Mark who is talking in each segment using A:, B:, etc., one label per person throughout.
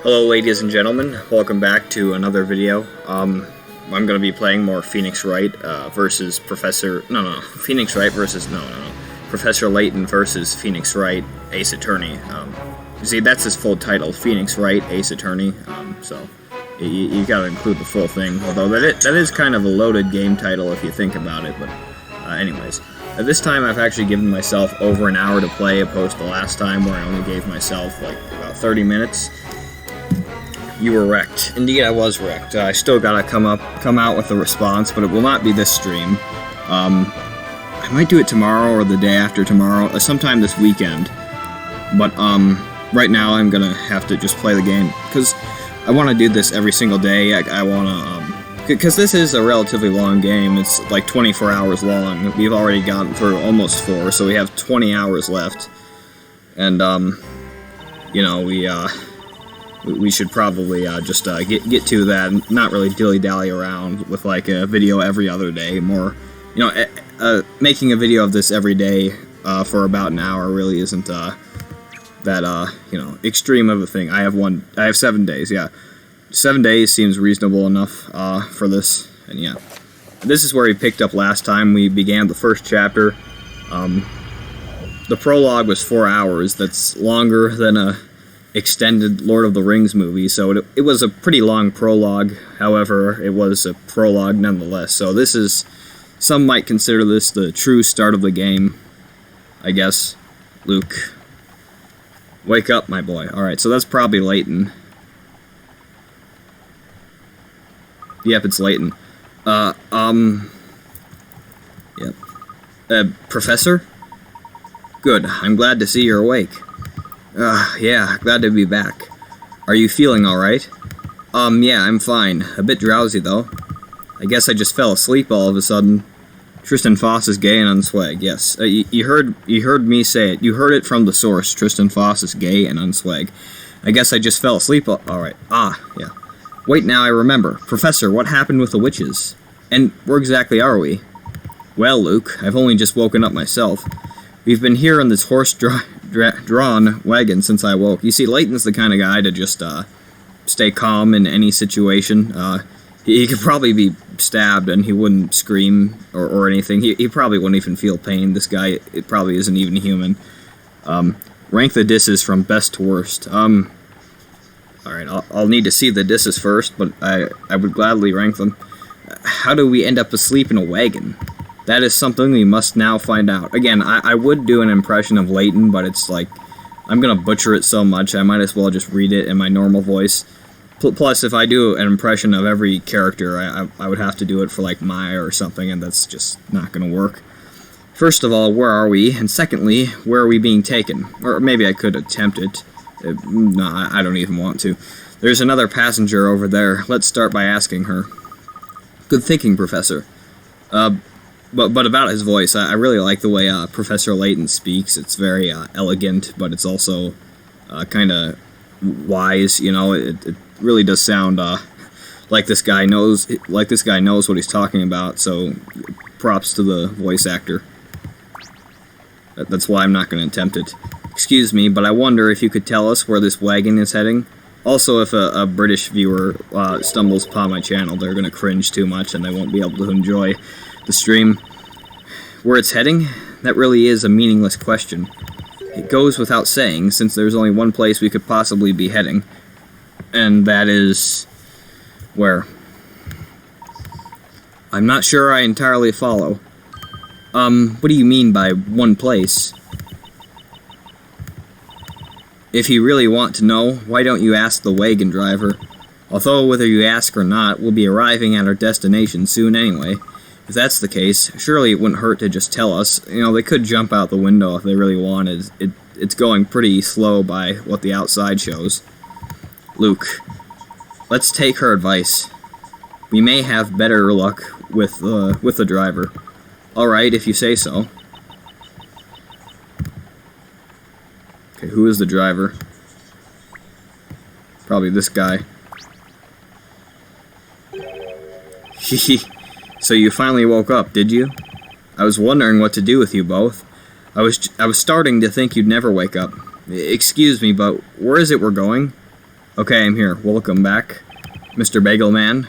A: Hello ladies and gentlemen, welcome back to another video. I'm going to be playing more Phoenix Wright versus Professor Layton versus Phoenix Wright, Ace Attorney. You see, that's his full title, Phoenix Wright, Ace Attorney, so you gotta include the full thing, although that is kind of a loaded game title if you think about it, but anyways. This time I've actually given myself over an hour to play, opposed to last time where I only gave myself like about 30 minutes. You were wrecked. Indeed, I was wrecked. I still gotta come out with a response, but it will not be this stream. I might do it tomorrow or the day after tomorrow, sometime this weekend. But right now I'm gonna have to just play the game because I want to do this every single day. I want to because this is a relatively long game. It's like 24 hours long. We've already gotten through almost 4, so we have 20 hours left. And you know, we should probably just get to that and not really dilly-dally around with like a video every other day. More, you know, making a video of this every day for about an hour really isn't that you know, extreme of a thing. I have 7 days, yeah. 7 days seems reasonable enough for this, and yeah. This is where we picked up last time. We began the first chapter. The prologue was 4 hours. That's longer than a extended Lord of the Rings movie, so it was a pretty long prologue. However, it was a prologue nonetheless. So this is, some might consider this the true start of the game, I guess. Luke, wake up, my boy. Alright, so that's probably Layton. Yep, it's Layton. Yep. Professor? Good, I'm glad to see you're awake. Yeah, glad to be back. Are you feeling alright? Yeah, I'm fine. A bit drowsy, though. I guess I just fell asleep all of a sudden. Tristan Foss is gay and unswag, yes. You heard me say it. You heard it from the source. Tristan Foss is gay and unswag. I guess I just fell asleep alright. Yeah. Wait, now I remember. Professor, what happened with the witches? And where exactly are we? Well, Luke, I've only just woken up myself. We've been here in this horse-drawn wagon since I woke. You see, Layton's the kind of guy to just stay calm in any situation. He could probably be stabbed and he wouldn't scream or anything. He probably wouldn't even feel pain. This guy, it probably isn't even human. Rank the disses from best to worst. Alright, I'll need to see the disses first, but I would gladly rank them. How do we end up asleep in a wagon? That is something we must now find out. Again, I would do an impression of Layton, but it's like, I'm gonna butcher it so much, I might as well just read it in my normal voice. Plus, if I do an impression of every character, I would have to do it for like Maya or something, and that's just not gonna work. First of all, where are we? And secondly, where are we being taken? Or maybe I could attempt it. No, I don't even want to. There's another passenger over there. Let's start by asking her. Good thinking, Professor. But about his voice, I really like the way Professor Layton speaks. It's very elegant, but it's also kind of wise. You know, it really does sound like this guy knows what he's talking about. So, props to the voice actor. That's why I'm not going to attempt it. Excuse me, but I wonder if you could tell us where this wagon is heading? Also, if a British viewer stumbles upon my channel, they're going to cringe too much and they won't be able to enjoy the stream. Where it's heading? That really is a meaningless question. It goes without saying, since there's only one place we could possibly be heading. And that is... where? I'm not sure I entirely follow. What do you mean by one place? If you really want to know, why don't you ask the wagon driver? Although whether you ask or not, we'll be arriving at our destination soon anyway. If that's the case, surely it wouldn't hurt to just tell us. You know, they could jump out the window if they really wanted. It's going pretty slow by what the outside shows. Luke, let's take her advice. We may have better luck with the driver. Alright, if you say so. Okay, who is the driver? Probably this guy. So you finally woke up, did you? I was wondering what to do with you both. I was starting to think you'd never wake up. Excuse me, but where is it we're going? Okay, I'm here. Welcome back, Mr. Bagelman.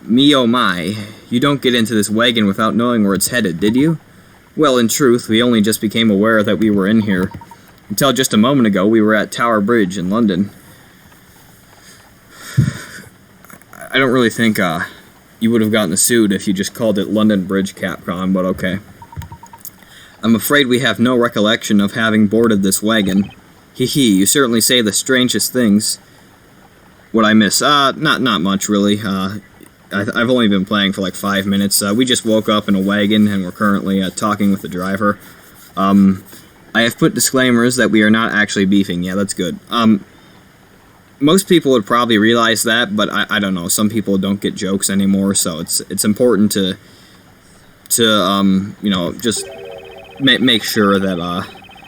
A: Me oh my, you don't get into this wagon without knowing where it's headed, did you? Well, in truth, we only just became aware that we were in here. Until just a moment ago, we were at Tower Bridge in London. I don't really think, you would have gotten sued if you just called it London Bridge, Capcom, but okay. I'm afraid we have no recollection of having boarded this wagon. Hee hee, you certainly say the strangest things. What I miss? Not much, really. I've only been playing for like 5 minutes. We just woke up in a wagon, and we're currently talking with the driver. I have put disclaimers that we are not actually beefing. Yeah, that's good. Most people would probably realize that, but I don't know. Some people don't get jokes anymore, so it's important to you know, just make sure that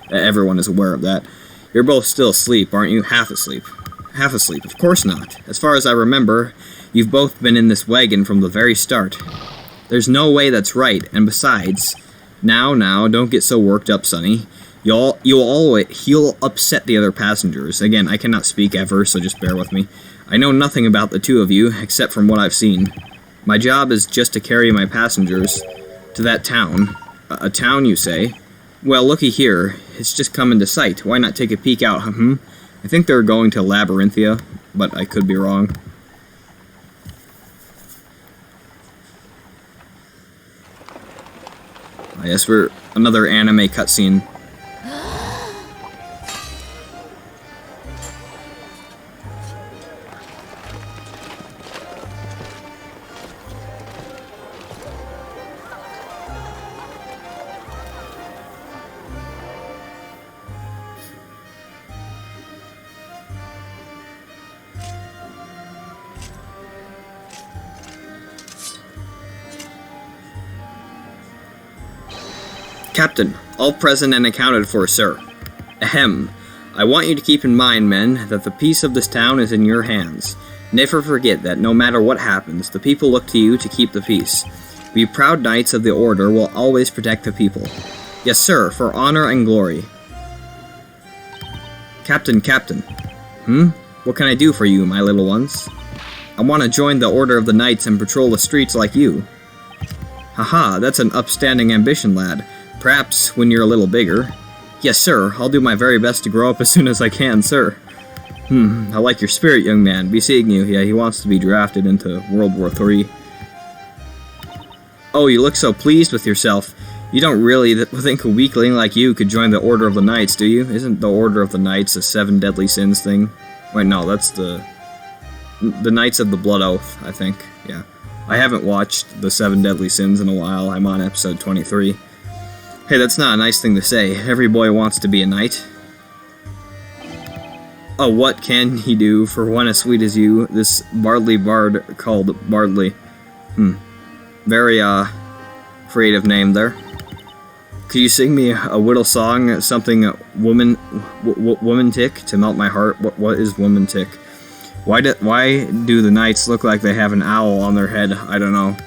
A: everyone is aware of that. You're both still asleep, aren't you? Half asleep. Half asleep, of course not. As far as I remember, you've both been in this wagon from the very start. There's no way that's right, and besides... Now, don't get so worked up, Sonny. He'll upset the other passengers. Again, I cannot speak ever, so just bear with me. I know nothing about the two of you, except from what I've seen. My job is just to carry my passengers to that town. A town, you say? Well, looky here. It's just come into sight. Why not take a peek out, I think they're going to Labyrinthia, but I could be wrong. I guess we're another anime cutscene. Captain, all present and accounted for, sir. Ahem. I want you to keep in mind, men, that the peace of this town is in your hands. Never forget that no matter what happens, the people look to you to keep the peace. We proud knights of the Order will always protect the people. Yes, sir, for honor and glory. Captain. What can I do for you, my little ones? I want to join the Order of the Knights and patrol the streets like you. Haha, that's an upstanding ambition, lad. Perhaps when you're a little bigger. Yes, sir, I'll do my very best to grow up as soon as I can, sir. I like your spirit, young man. Be seeing you. Yeah, he wants to be drafted into World War III. Oh, you look so pleased with yourself. You don't really think a weakling like you could join the Order of the Knights, do you? Isn't the Order of the Knights a 7 deadly sins thing? Wait, no, that's the Knights of the Blood Oath, I think. Yeah. I haven't watched the 7 deadly sins in a while. I'm on episode 23. Hey, that's not a nice thing to say. Every boy wants to be a knight. Oh, what can he do for one as sweet as you, this Bardley bard called Bardley? Very, creative name there. Could you sing me a whittle song, something woman tick, to melt my heart? What is woman tick? Why do the knights look like they have an owl on their head? I don't know.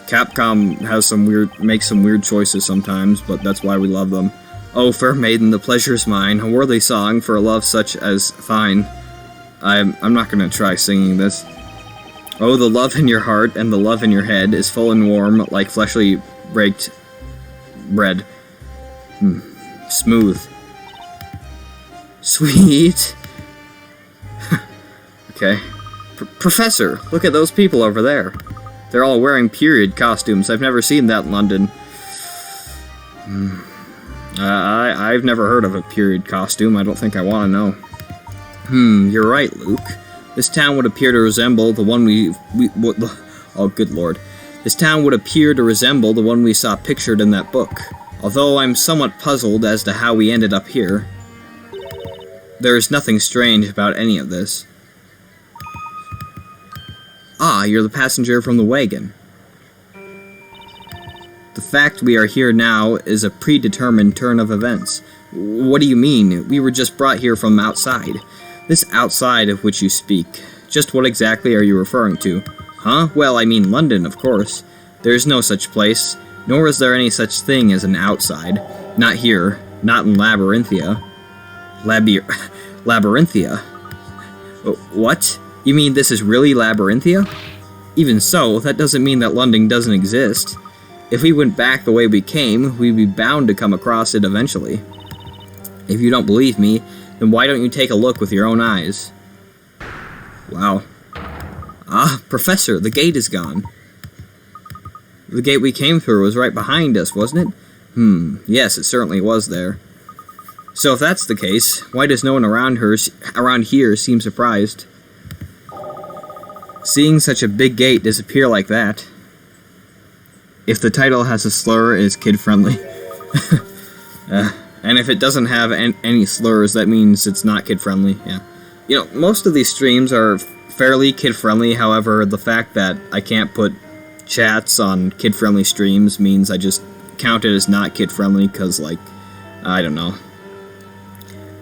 A: Capcom makes some weird choices sometimes, but that's why we love them. Oh, fair maiden, the pleasure's mine, a worthy song for a love such as thine. I'm not gonna try singing this. Oh, the love in your heart and the love in your head is full and warm like fleshly baked bread. Smooth. Sweet. Okay. Professor, look at those people over there. They're all wearing period costumes. I've never seen that in London. I've never heard of a period costume. I don't think I want to know. You're right, Luke. This town would appear to resemble the one oh, good lord. This town would appear to resemble the one we saw pictured in that book. Although I'm somewhat puzzled as to how we ended up here. There is nothing strange about any of this. Ah, you're the passenger from the wagon. The fact we are here now is a predetermined turn of events. What do you mean? We were just brought here from outside. This outside of which you speak, just what exactly are you referring to? Huh? Well, I mean London, of course. There is no such place, nor is there any such thing as an outside. Not here, not in Labyrinthia. Labyrinthia? What? You mean this is really Labyrinthia? Even so, that doesn't mean that London doesn't exist. If we went back the way we came, we'd be bound to come across it eventually. If you don't believe me, then why don't you take a look with your own eyes? Wow. Ah, Professor, the gate is gone. The gate we came through was right behind us, wasn't it? Yes, it certainly was there. So if that's the case, why does no one around here seem surprised? Seeing such a big gate disappear like that. If the title has a slur, it's kid-friendly. And if it doesn't have any slurs, that means it's not kid-friendly, yeah. You know, most of these streams are fairly kid-friendly, however, the fact that I can't put chats on kid-friendly streams means I just count it as not kid-friendly, because, like, I don't know.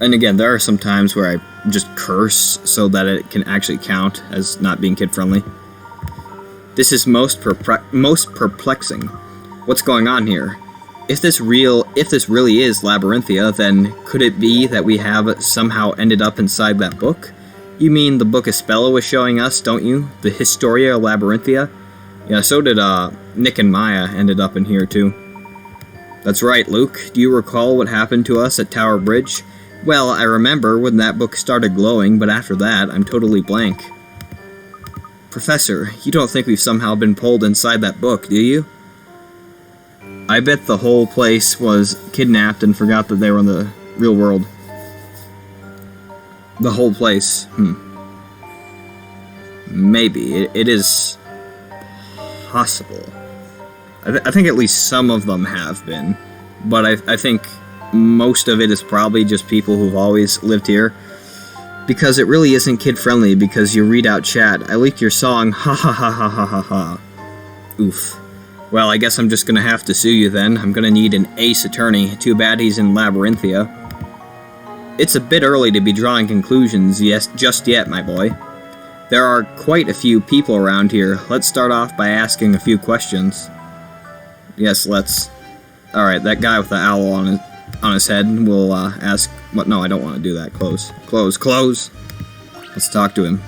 A: And again, there are some times where I just curse so that it can actually count as not being kid-friendly. This is most perplexing. What's going on here? If this really is Labyrinthia, then could it be that we have somehow ended up inside that book? You mean the book Espella was showing us, don't you? The Historia Labyrinthia? Yeah, so did Nick and Maya ended up in here too. That's right, Luke. Do you recall what happened to us at Tower Bridge? Well, I remember when that book started glowing, but after that, I'm totally blank. Professor, you don't think we've somehow been pulled inside that book, do you? I bet the whole place was kidnapped and forgot that they were in the real world. The whole place. Maybe. It is possible. I think at least some of them have been. But I think most of it is probably just people who've always lived here. Because it really isn't kid-friendly because you read out chat. I leaked your song, ha ha ha ha ha ha ha. Oof. Well, I guess I'm just gonna have to sue you then. I'm gonna need an ace attorney. Too bad he's in Labyrinthia. It's a bit early to be drawing conclusions just yet, my boy. There are quite a few people around here. Let's start off by asking a few questions. Yes, let's. Alright, that guy with the owl on his head will ask... What? No, I don't want to do that. Close. Close. Close! Let's talk to him.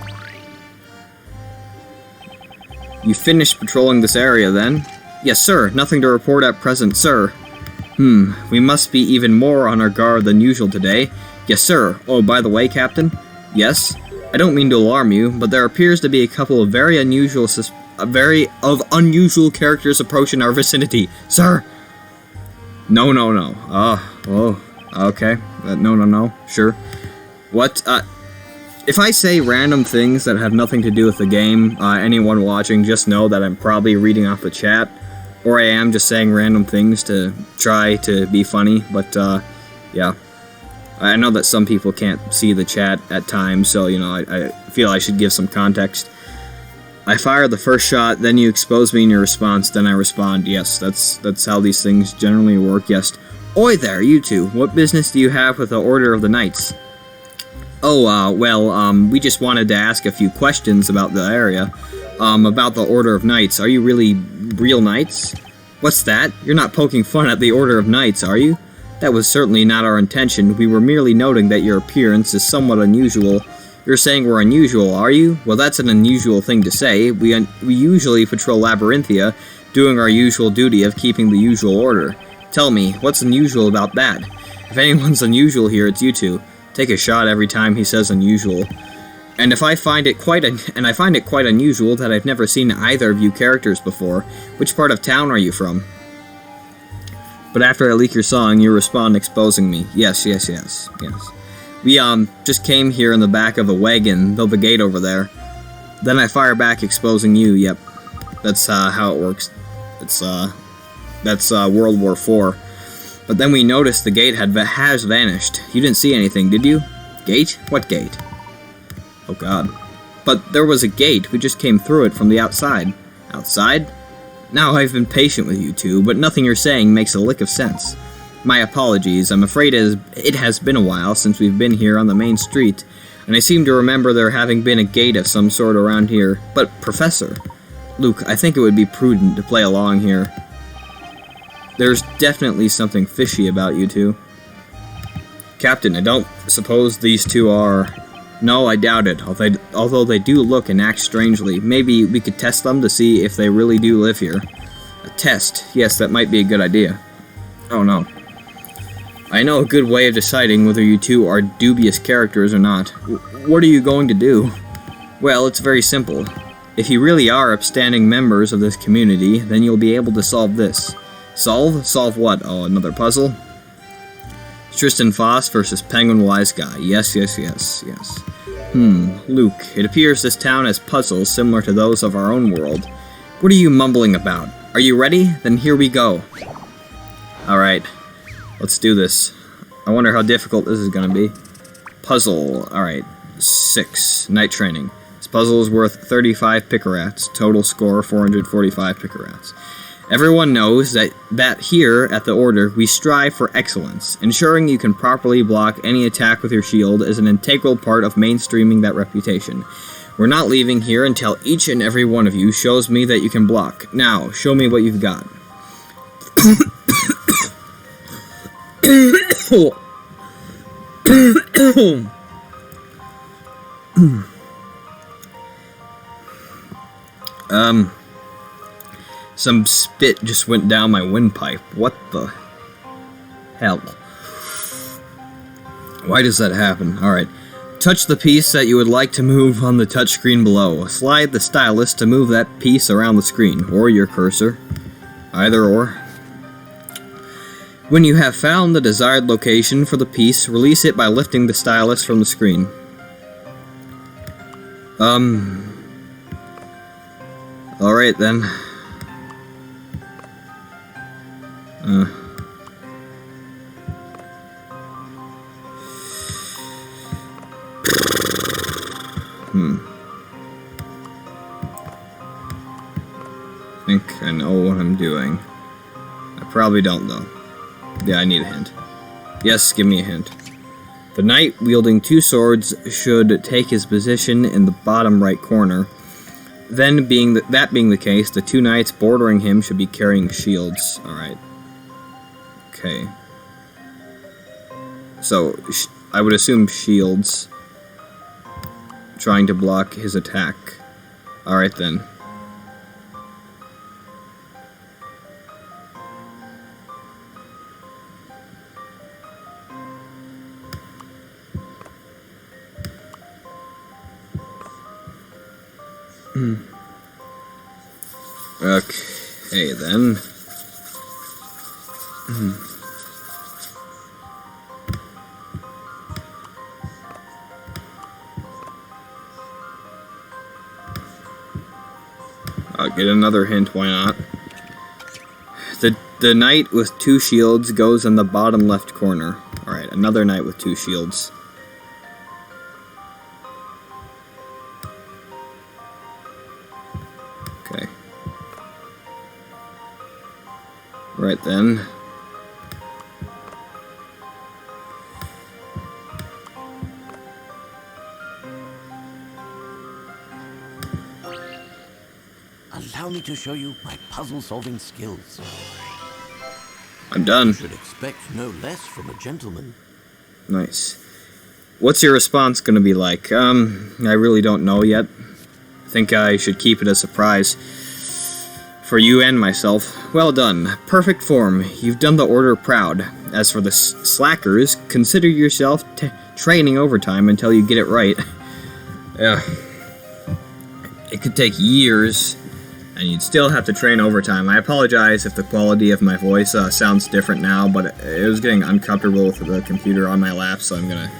A: You finished patrolling this area, then? Yes, sir. Nothing to report at present, sir. We must be even more on our guard than usual today. Yes, sir. Oh, by the way, Captain? Yes? I don't mean to alarm you, but there appears to be a couple of very unusual characters approaching our vicinity. Sir! No. Oh, okay. No. Sure. What? If I say random things that have nothing to do with the game, anyone watching, just know that I'm probably reading off the chat, or I am just saying random things to try to be funny, but, yeah. I know that some people can't see the chat at times, so, you know, I feel I should give some context. I fire the first shot, then you expose me in your response, then I respond, yes, that's how these things generally work, yes. Oi there, you two, what business do you have with the Order of the Knights? Oh, we just wanted to ask a few questions about the area, about the Order of Knights. Are you really real knights? What's that? You're not poking fun at the Order of Knights, are you? That was certainly not our intention. We were merely noting that your appearance is somewhat unusual. You're saying we're unusual, are you? Well, that's an unusual thing to say. We usually patrol Labyrinthia, doing our usual duty of keeping the usual order. Tell me, what's unusual about that? If anyone's unusual here, it's you two. Take a shot every time he says unusual. And I find it quite unusual that I've never seen either of you characters before. Which part of town are you from? But after I leak your song, you respond exposing me. Yes. We, just came here in the back of a wagon, though the gate over there. Then I fire back exposing you, yep. That's, how it works. That's World War IV. But then we noticed the gate has vanished. You didn't see anything, did you? Gate? What gate? Oh god. But there was a gate, we just came through it from the outside. Outside? Now I've been patient with you two, but nothing you're saying makes a lick of sense. My apologies, I'm afraid it has been a while since we've been here on the main street, and I seem to remember there having been a gate of some sort around here. But, Professor, Luke, I think it would be prudent to play along here. There's definitely something fishy about you two. Captain, I don't suppose these two are... No, I doubt it, although they do look and act strangely. Maybe we could test them to see if they really do live here. A test? Yes, that might be a good idea. Oh no. I know a good way of deciding whether you two are dubious characters or not. What are you going to do? Well, it's very simple. If you really are upstanding members of this community, then you'll be able to solve this. Solve? Solve what? Oh, another puzzle? Tristan Foss versus Penguin Wise Guy. Yes. Luke, it appears this town has puzzles similar to those of our own world. What are you mumbling about? Are you ready? Then here we go. Alright. Let's do this. I wonder how difficult this is going to be. Puzzle. Alright. 6. Night training. This puzzle is worth 35 Picarats. Total score 445 Picarats. Everyone knows that here at the Order, we strive for excellence. Ensuring you can properly block any attack with your shield is an integral part of mainstreaming that reputation. We're not leaving here until each and every one of you shows me that you can block. Now, show me what you've got. Some spit just went down my windpipe. What the hell? Why does that happen? Alright. Touch the piece that you would like to move on the touchscreen below. Slide the stylus to move that piece around the screen, or your cursor. Either or. When you have found the desired location for the piece, release it by lifting the stylus from the screen. Alright then. I think I know what I'm doing. I probably don't though. Yeah, I need a hint. Yes, give me a hint. The knight wielding 2 swords should take his position in the bottom right corner. Then, that being the case, the 2 knights bordering him should be carrying shields. Alright. Okay. So, I would assume shields. Trying to block his attack. Alright then. Okay then. I'll get another hint, why not? The knight with 2 shields goes in the bottom left corner. Alright, another knight with 2 shields. Okay. Right then.
B: Allow me to show you my puzzle-solving skills.
A: I'm done.
B: You should expect no less from a gentleman.
A: Nice. What's your response going to be like? I really don't know yet. I think I should keep it a surprise. For you and myself. Well done. Perfect form. You've done the Order proud. As for the slackers, consider yourself training overtime until you get it right. Yeah. It could take years, and you'd still have to train overtime. I apologize if the quality of my voice sounds different now, but it was getting uncomfortable with the computer on my lap, so I'm gonna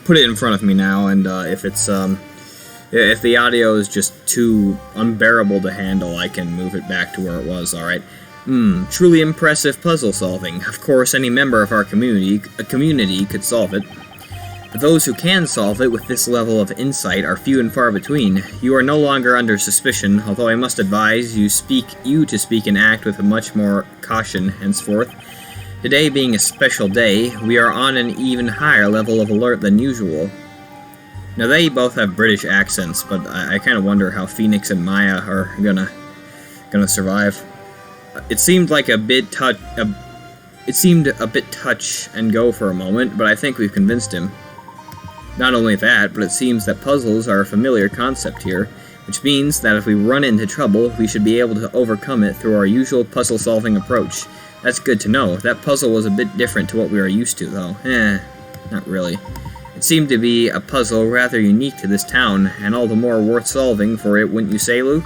A: put it in front of me now, and if it's if the audio is just too unbearable to handle, I can move it back to where it was, alright? Truly impressive puzzle solving. Of course, any member of our community could solve it. But those who can solve it with this level of insight are few and far between. You are no longer under suspicion, although I must advise you to speak and act with much more caution henceforth. Today being a special day, we are on an even higher level of alert than usual. Now they both have British accents, but I kind of wonder how Phoenix and Maya are gonna survive. It seemed like a bit touch and go for a moment, but I think we've convinced him. Not only that, but it seems that puzzles are a familiar concept here, which means that if we run into trouble, we should be able to overcome it through our usual puzzle-solving approach. That's good to know. That puzzle was a bit different to what we are used to, though. Not really. It seemed to be a puzzle rather unique to this town, and all the more worth solving for it, wouldn't you say, Luke?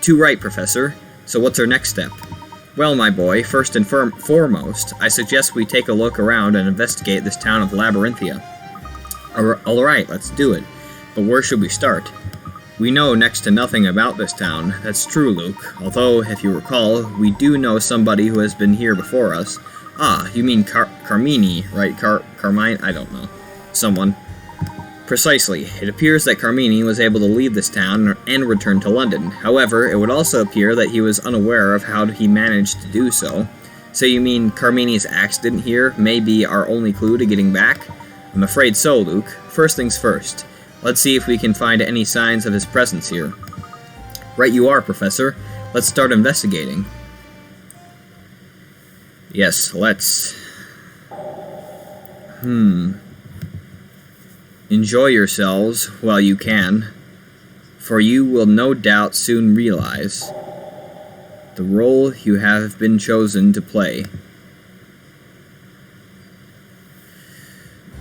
A: Too right, Professor. So what's our next step? Well, my boy, first and foremost, I suggest we take a look around and investigate this town of Labyrinthia. Alright, let's do it. But where should we start? We know next to nothing about this town. That's true, Luke. Although, if you recall, we do know somebody who has been here before us. Ah, you mean Carmini, right? Carmine? I don't know. Someone. Precisely. It appears that Carmini was able to leave this town and return to London. However, it would also appear that he was unaware of how he managed to do so. So you mean Carmini's accident here may be our only clue to getting back? I'm afraid so, Luke. First things first. Let's see if we can find any signs of his presence here. Right you are, Professor. Let's start investigating. Yes, let's. Enjoy yourselves while you can, for you will no doubt soon realize the role you have been chosen to play.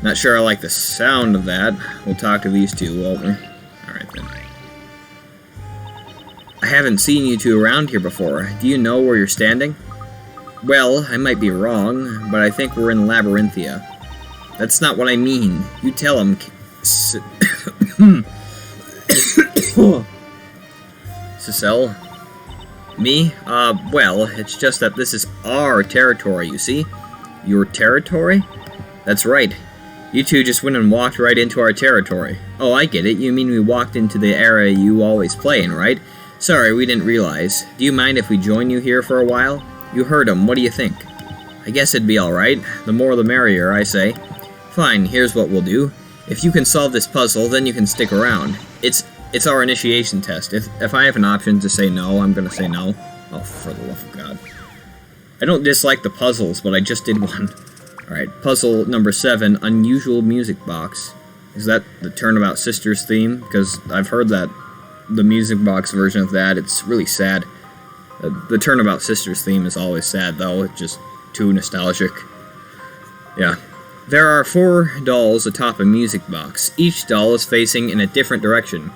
A: Not sure I like the sound of that. We'll talk to these two, won't we? Alright then. I haven't seen you two around here before. Do you know where you're standing? Well, I might be wrong, but I think we're in Labyrinthia. That's not what I mean. You tell him. Cecile? Me? Well, it's just that this is our territory, you see? Your territory? That's right. You two just went and walked right into our territory. Oh, I get it. You mean we walked into the area you always play in, right? Sorry, we didn't realize. Do you mind if we join you here for a while? You heard him. What do you think? I guess it'd be alright. The more the merrier, I say. Fine, here's what we'll do. If you can solve this puzzle, then you can stick around. It's our initiation test. If I have an option to say no, I'm gonna say no. Oh, for the love of God. I don't dislike the puzzles, but I just did one. Alright, puzzle number 7, Unusual Music Box. Is that the Turnabout Sisters theme? Because I've heard that, the music box version of that, it's really sad. The Turnabout Sisters theme is always sad, though. It's just too nostalgic. Yeah. There are 4 dolls atop a music box. Each doll is facing in a different direction.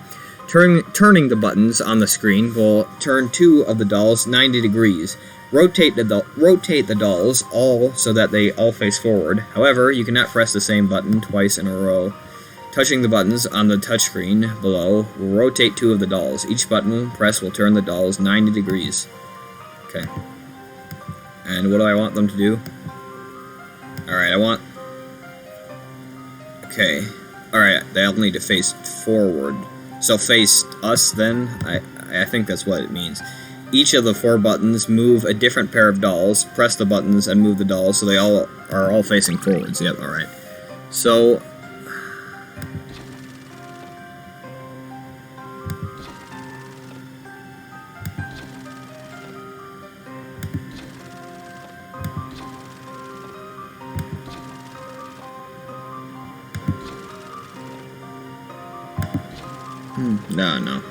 A: Turning the buttons on the screen will turn 2 of the dolls 90 degrees. Rotate the dolls all so that they all face forward. However, you cannot press the same button twice in a row. Touching the buttons on the touchscreen below will rotate 2 of the dolls. Each button press will turn the dolls 90 degrees. Okay. And what do I want them to do? Alright, I want... Okay. Alright, they all need to face forward. So face us then? I think that's what it means. Each of the 4 buttons move a different pair of dolls. Press the buttons and move the dolls so they all are facing forwards. Yep, alright. So... No.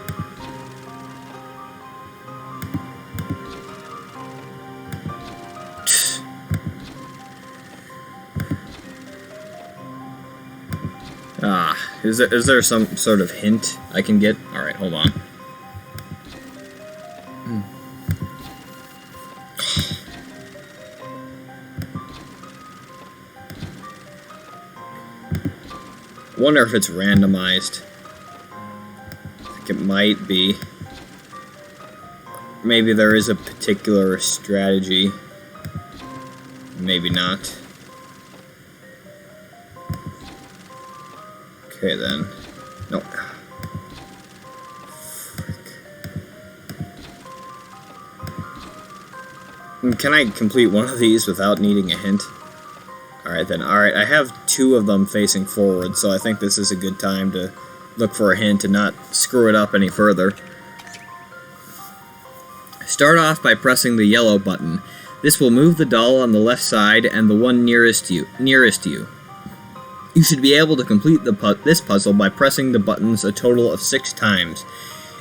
A: Is there some sort of hint I can get? Alright, hold on. Wonder if it's randomized. I think it might be. Maybe there is a particular strategy. Maybe not. Okay then. Nope. Can I complete one of these without needing a hint? Alright then. Alright, I have 2 of them facing forward, so I think this is a good time to look for a hint and not screw it up any further. Start off by pressing the yellow button. This will move the doll on the left side and the one nearest you. You should be able to complete this puzzle by pressing the buttons a total of 6 times.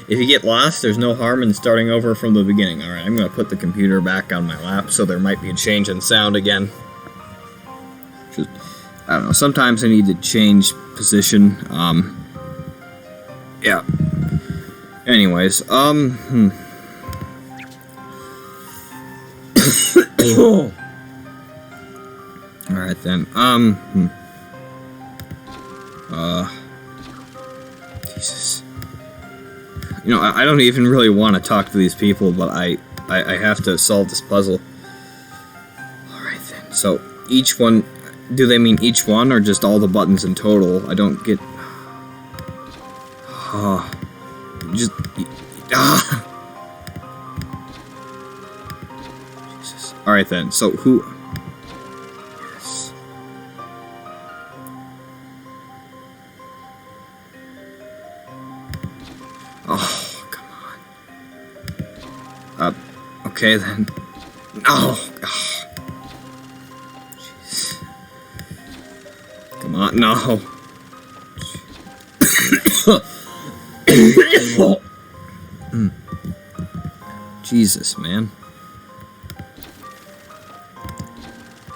A: If you get lost, there's no harm in starting over from the beginning. Alright, I'm going to put the computer back on my lap, so there might be a change in sound again. Just, I don't know, sometimes I need to change position. Yeah. Anyways, Alright then, Jesus. You know, I don't even really want to talk to these people, but I have to solve this puzzle. Alright then, so each one, do they mean each one, or just all the buttons in total? I don't get... Jesus. Alright then, so who... Yes. Oh, come on. Okay then. No! Oh. Jeez. Come on, no. Jesus, man.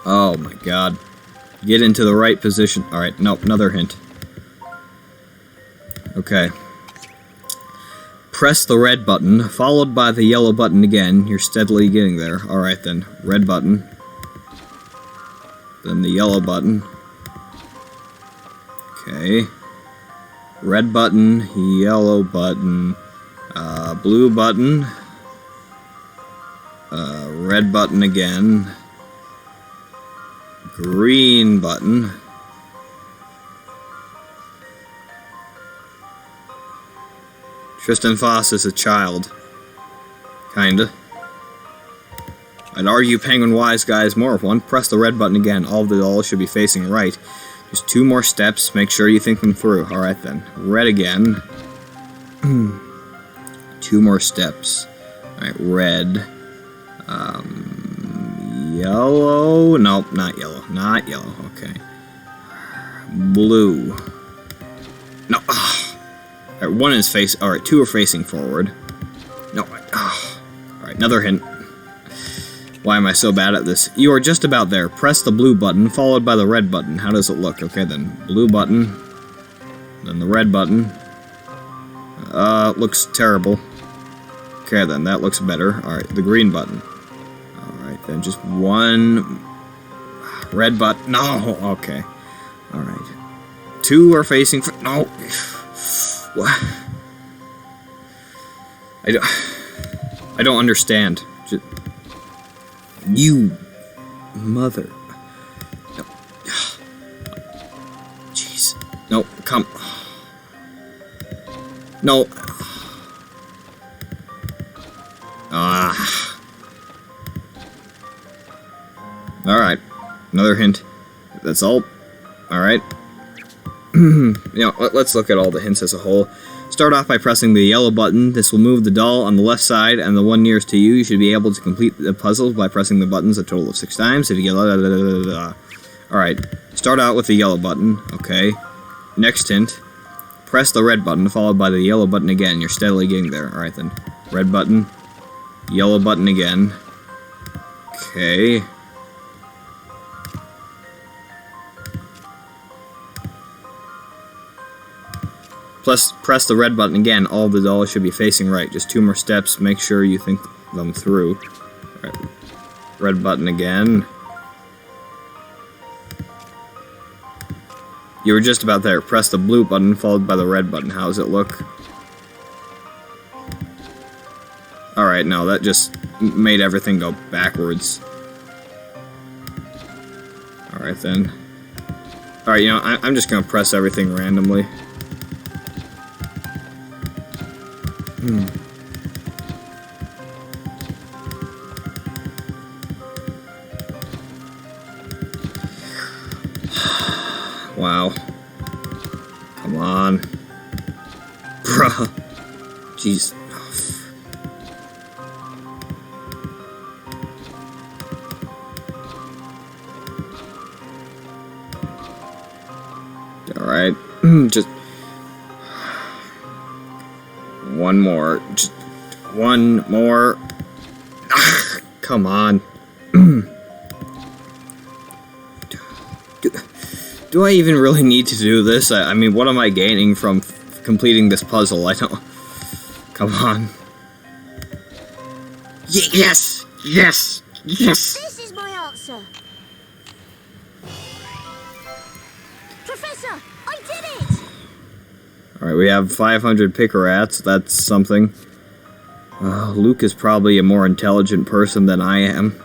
A: Oh my god. Get into the right position. Alright, nope, another hint. Okay. Press the red button, followed by the yellow button again. You're steadily getting there. Alright then. Red button. Then the yellow button. Okay. Red button, yellow button, blue button, red button again, green button, Tristan Foss is a child. Kinda. I'd argue Penguin Wise Guy is more of one. Press the red button again. All of the dolls should be facing right. Just 2 more steps. Make sure you think them through. Alright then. Red again. 2 more steps. Alright, red. Yellow. Nope, not yellow. Not yellow. Okay. Blue. No. Alright, 1 is face. Alright, 2 are facing forward. No. Alright, another hint. Why am I so bad at this? You are just about there. Press the blue button, followed by the red button. How does it look? Okay, then. Blue button. Then the red button. Looks terrible. Okay, then. That looks better. Alright, the green button. Alright, then. Just 1... red button. No! Okay. Alright. 2 are facing... No! What? I don't understand. Just... You mother. No. Jeez. No, come. No. Alright. Another hint. That's all. Alright. Let's look at all the hints as a whole. Start off by pressing the yellow button. This will move the doll on the left side, and the one nearest to you. You should be able to complete the puzzle by pressing the buttons a total of 6 times. If you get Alright, start out with the yellow button. Okay. Next hint. Press the red button, followed by the yellow button again. You're steadily getting there. Alright then. Red button. Yellow button again. Okay. Plus, press the red button again. All the dolls should be facing right. Just 2 more steps. Make sure you think them through. Right. Red button again. You were just about there. Press the blue button, followed by the red button. How does it look? Alright, no, that just made everything go backwards. Alright, then. Alright, I'm just gonna press everything randomly. Wow. Come on. Bruh. Jeez. Alright. Just... one more. Just... one more. Come on. Do I even really need to do this? I mean, what am I gaining from completing this puzzle? I don't... Come on. Yes! Yes! Yes!
C: This is my answer. Professor, I did it!
A: Alright, we have 500 Picarats. That's something. Luke is probably a more intelligent person than I am.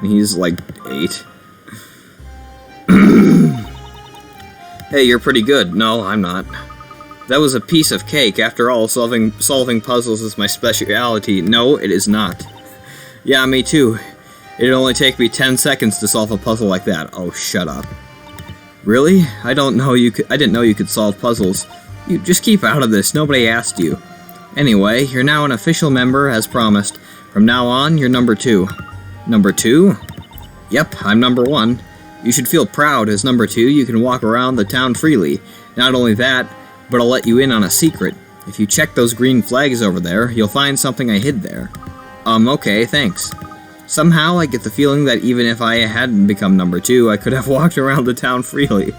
A: He's like 8. Hey, you're pretty good. No, I'm not. That was a piece of cake. After all, solving puzzles is my specialty. No, it is not. Yeah, me too. It'd only take me 10 seconds to solve a puzzle like that. Oh, shut up. Really? I didn't know you could solve puzzles. You just keep out of this. Nobody asked you. Anyway, you're now an official member, as promised. From now on, you're number 2. Number 2? Yep, I'm number 1. You should feel proud. As number 2, you can walk around the town freely. Not only that, but I'll let you in on a secret. If you check those green flags over there, you'll find something I hid there. Okay, thanks. Somehow, I get the feeling that even if I hadn't become number 2, I could have walked around the town freely.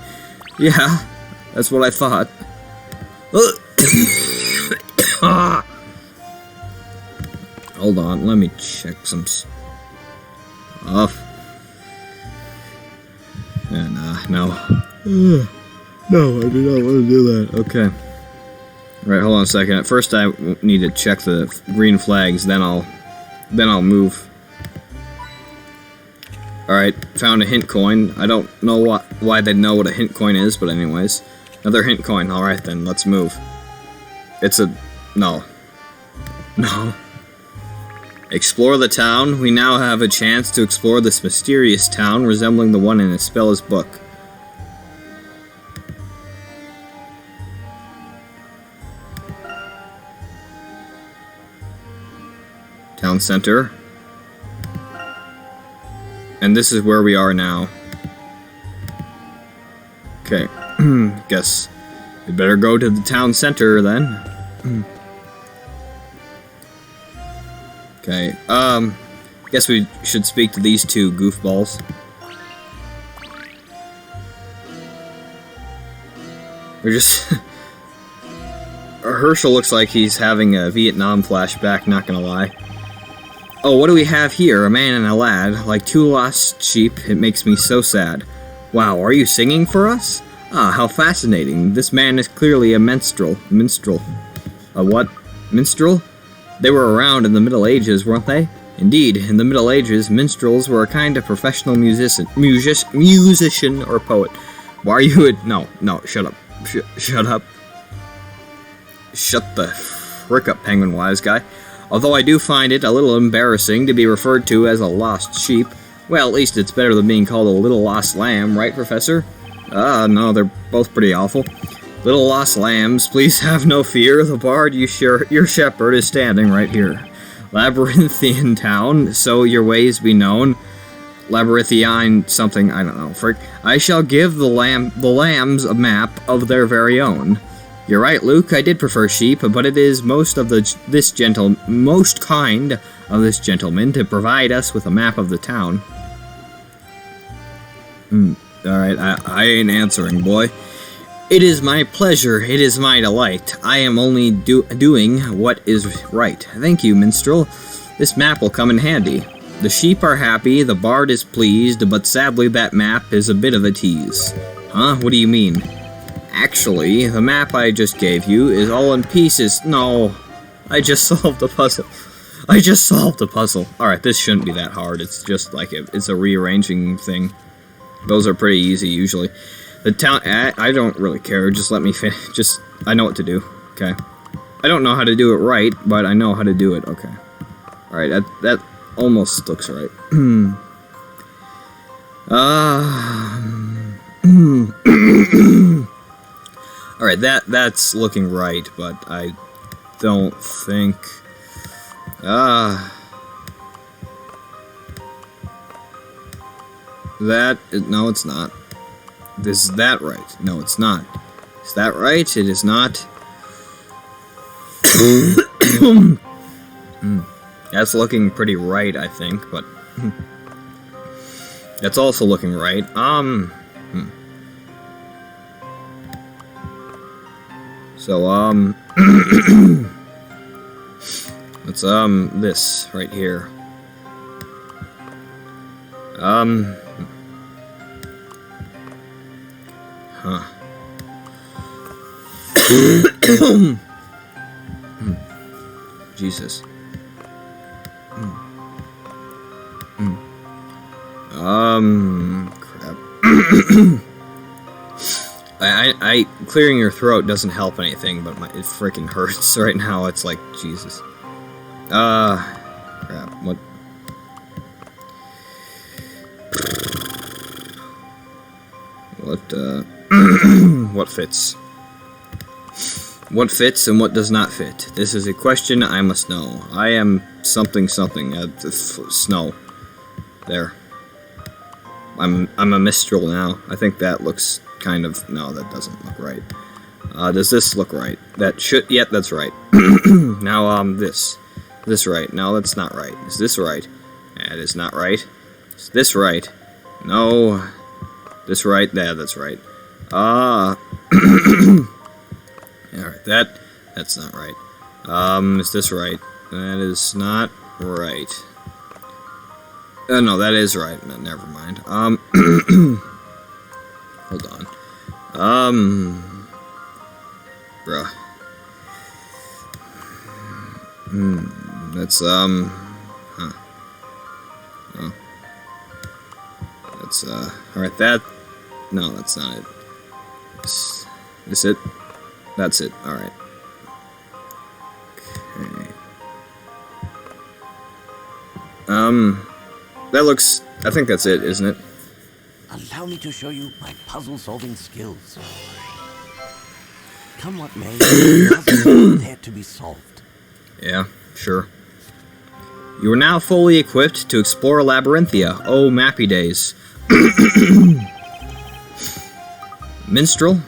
A: Yeah, that's what I thought. Hold on, let me check some stuff. No. No, I do not want to do that. Okay. Alright, hold on a second. At first I need to check the green flags, then I'll move. Alright, found a hint coin. I don't know why they know what a hint coin is, but anyways. Another hint coin. Alright then, let's move. It's a... no. No. Explore the town. We now have a chance to explore this mysterious town resembling the one in Ispella's book. Town center. And this is where we are now. Okay. Guess we better go to the town center then. Okay, guess we should speak to these two goofballs. We're just... Herschel looks like he's having a Vietnam flashback, not gonna lie. Oh, what do we have here? A man and a lad, like two lost sheep. It makes me so sad. Wow, are you singing for us? Ah, how fascinating. This man is clearly a minstrel. Minstrel. A what? Minstrel? They were around in the Middle Ages, weren't they? Indeed, in the Middle Ages, minstrels were a kind of professional musician or poet. Why are you no, shut up. Shut up. Shut the frick up, Penguin Wise Guy. Although I do find it a little embarrassing to be referred to as a lost sheep. Well, at least it's better than being called a little lost lamb, right, Professor? No, they're both pretty awful. Little lost lambs, please have no fear. The bard, your shepherd, is standing right here. Labyrinthian town, so your ways be known. Labyrinthian something, I don't know, frick. I shall give the lambs a map of their very own. You're right, Luke, I did prefer sheep, but it is most kind of this gentleman to provide us with a map of the town. Alright, I ain't answering, boy. It is my pleasure, it is my delight. I am only doing what is right. Thank you, minstrel. This map will come in handy. The sheep are happy, the bard is pleased, but sadly that map is a bit of a tease. Huh? What do you mean? Actually, the map I just gave you is all in pieces. No, I just solved the puzzle. I just solved the puzzle. Alright, this shouldn't be that hard. It's just like it's a rearranging thing. Those are pretty easy, usually. The town... I don't really care. Just let me finish. Just... I know what to do. Okay. I don't know how to do it right, but I know how to do it. Okay. Alright, that almost looks right. Alright, that's looking right, but I don't think... no, it's not. Is that right? No, it's not. Is that right? It is not. That's looking pretty right, I think, but that's also looking right. So, it's, this right here. Huh. Jesus. Crap. I clearing your throat doesn't help anything, but it freaking hurts right now. It's like, Jesus. Crap. What? What fits? What fits and what does not fit? This is a question I must know. I am something. Snow. There. I'm a Mistral now. I think that looks kind of... No, that doesn't look right. Does this look right? That should... Yep, that's right. Now, this. This right. No, that's not right. Is this right? That is not right. Is this right? No. This right? Yeah, that's right. Alright, that's not right. Is this right? That is not right. No, that is right. No, never mind. Hold on. Bruh. That's, huh. Oh. That's, alright, that... No, that's not it. Is it? That's it. Alright. Okay. That looks... I think that's it, isn't it?
B: Allow me to show you my puzzle-solving skills. Come what may, the puzzle is there to be solved.
A: Yeah, sure. You are now fully equipped to explore Labyrinthia. Oh, mappy days. Minstrel,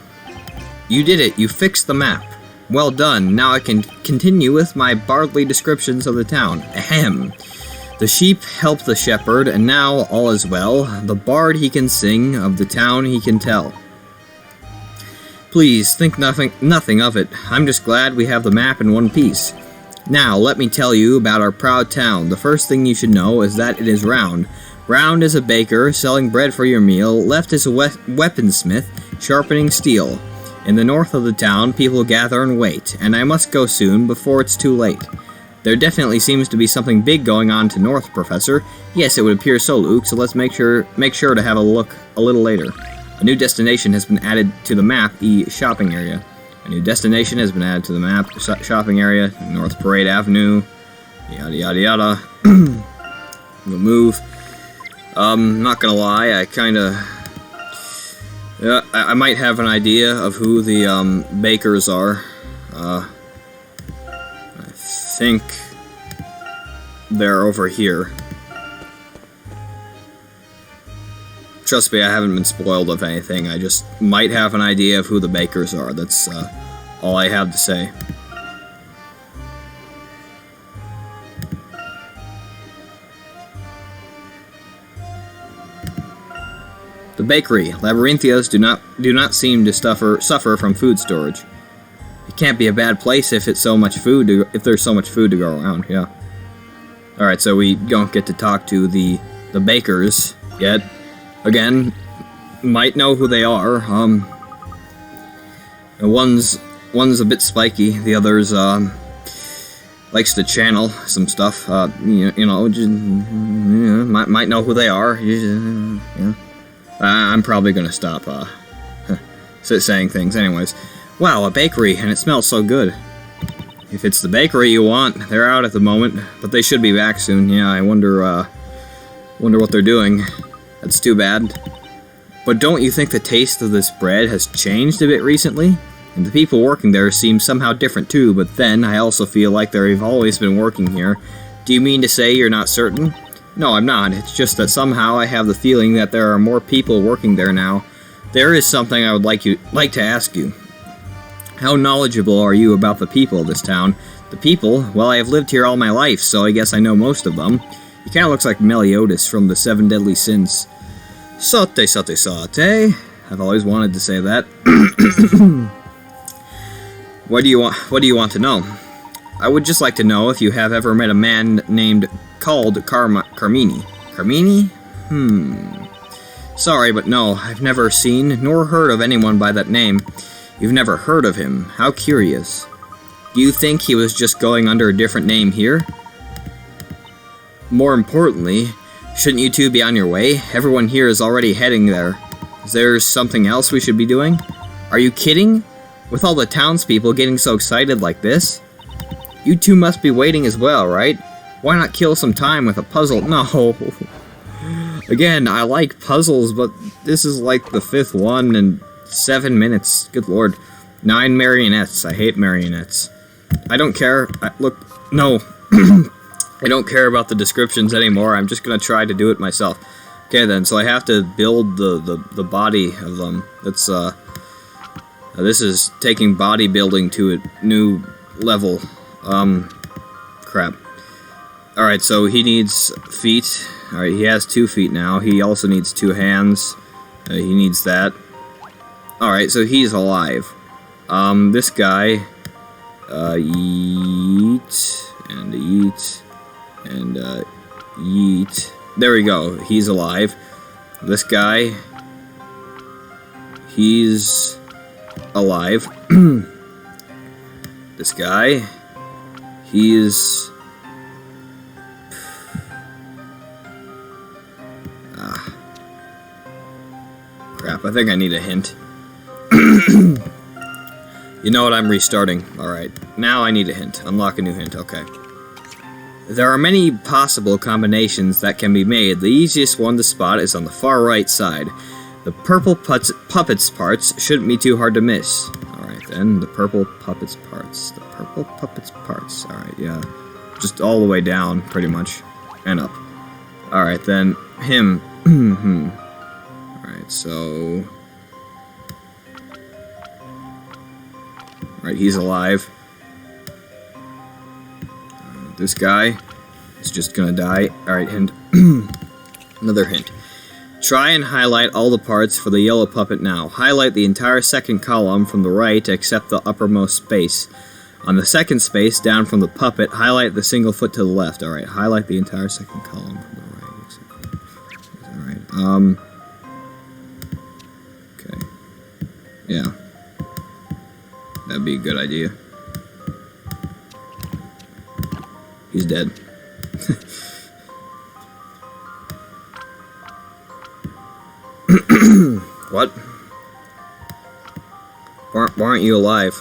A: you did it. You fixed the map. Well done. Now I can continue with my bardly descriptions of the town. Ahem. The sheep help the shepherd, and now all is well. The bard he can sing, of the town he can tell. Please, think nothing of it. I'm just glad we have the map in one piece. Now, let me tell you about our proud town. The first thing you should know is that it is round. Round is a baker, selling bread for your meal. Left is a weaponsmith, sharpening steel. In the north of the town, people gather and wait, and I must go soon, before it's too late. There definitely seems to be something big going on to north, Professor. Yes, it would appear so, Luke, so let's make sure to have a look a little later. A new destination has been added to the map, shopping area. A new destination has been added to the map, shopping area, North Parade Avenue, yada yada yada. We'll move. Not gonna lie, I kinda... I might have an idea of who the, bakers are. I think they're over here. Trust me, I haven't been spoiled of anything. I just might have an idea of who the bakers are. That's, all I have to say. The bakery. Labyrinthias do not seem to suffer from food storage. It can't be a bad place if there's so much food to go around. Yeah. All right, so we don't get to talk to the bakers yet. Again, might know who they are. One's a bit spiky. The other's likes to channel some stuff. Might know who they are. Yeah. I'm probably gonna stop saying things. Anyways, wow, a bakery, and it smells so good. If it's the bakery you want, they're out at the moment, but they should be back soon. Yeah, I wonder what they're doing. That's too bad. But don't you think the taste of this bread has changed a bit recently? And the people working there seem somehow different too, but then I also feel like they've always been working here. Do you mean to say you're not certain? No, I'm not. It's just that somehow I have the feeling that there are more people working there now. There is something I would like to ask you. How knowledgeable are you about the people of this town? The people? Well, I have lived here all my life, so I guess I know most of them. He kind of looks like Meliodas from the Seven Deadly Sins. Sate, sate, sate. I've always wanted to say that. What do you want to know? I would just like to know if you have ever met a man called Carmini. Carmini? Sorry, but no, I've never seen nor heard of anyone by that name. You've never heard of him. How curious. Do you think he was just going under a different name here? More importantly, shouldn't you two be on your way? Everyone here is already heading there. Is there something else we should be doing? Are you kidding? With all the townspeople getting so excited like this? You two must be waiting as well, right? Why not kill some time with a puzzle? No. Again, I like puzzles, but this is like the 5th one in 7 minutes. Good lord. 9 marionettes. I hate marionettes. I don't care. No. I don't care about the descriptions anymore. I'm just gonna try to do it myself. Okay then, so I have to build the body of them. That's this is taking bodybuilding to a new level. Crap. Alright, so he needs feet. Alright, he has 2 feet now. He also needs 2 hands. He needs that. Alright, so he's alive. This guy, eat, and eat, and, yeet. There we go, he's alive. This guy, he's alive. This guy, he's... Crap, I think I need a hint. You know what, I'm restarting. Alright, now I need a hint. Unlock a new hint, okay. There are many possible combinations that can be made. The easiest one to spot is on the far right side. The purple puppets parts shouldn't be too hard to miss. Alright then, the purple puppets parts. The purple puppets parts. Alright, yeah. Just all the way down, pretty much. And up. Alright then, him. Alright, so... Alright, he's alive. This guy is just gonna die. Alright, hint. Another hint. Try and highlight all the parts for the yellow puppet now. Highlight the entire second column from the right except the uppermost space. On the second space, down from the puppet, highlight the single foot to the left. Alright, highlight the entire second column from the right. Except... Alright, okay. Yeah. That'd be a good idea. He's dead. What? Why aren't you alive?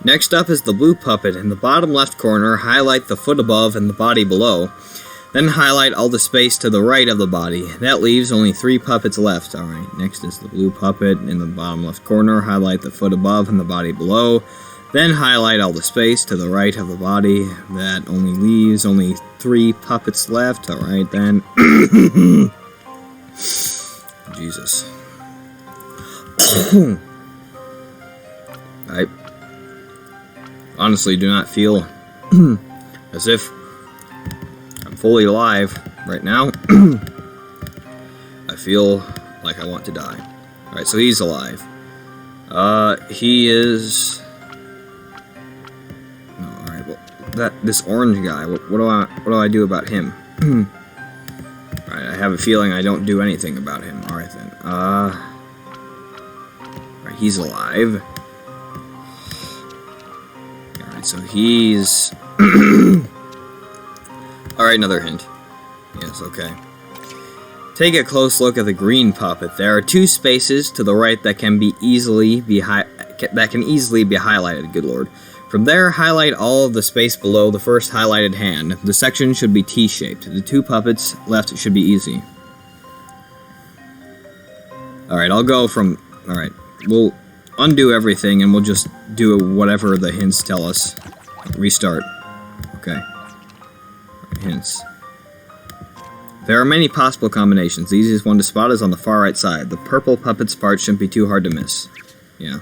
A: Next up is the blue puppet. In the bottom left corner, highlight the foot above and the body below. Then highlight all the space to the right of the body. That leaves only 3 puppets left. Alright, next is the blue puppet. In the bottom left corner, highlight the foot above and the body below. Then highlight all the space to the right of the body. That only leaves only 3 puppets left. Alright then. Jesus. I honestly do not feel as if I'm fully alive right now. I feel like I want to die. Alright, so he's alive. He is... No, alright, well, this orange guy, what do I do about him? Alright, I have a feeling I don't do anything about him. Alright then. Alright, he's alive. Alright, so he's... Alright, another hint. Yes, okay. Take a close look at the green puppet. There are 2 spaces to the right that can easily be highlighted. Good lord. From there, highlight all of the space below the first highlighted hand. The section should be T-shaped. The 2 puppets left should be easy. Alright, I'll go from... Alright, we'll undo everything and we'll just do whatever the hints tell us. Restart. Okay. Hints. There are many possible combinations. The easiest one to spot is on the far right side. The purple puppet's part shouldn't be too hard to miss. Yeah.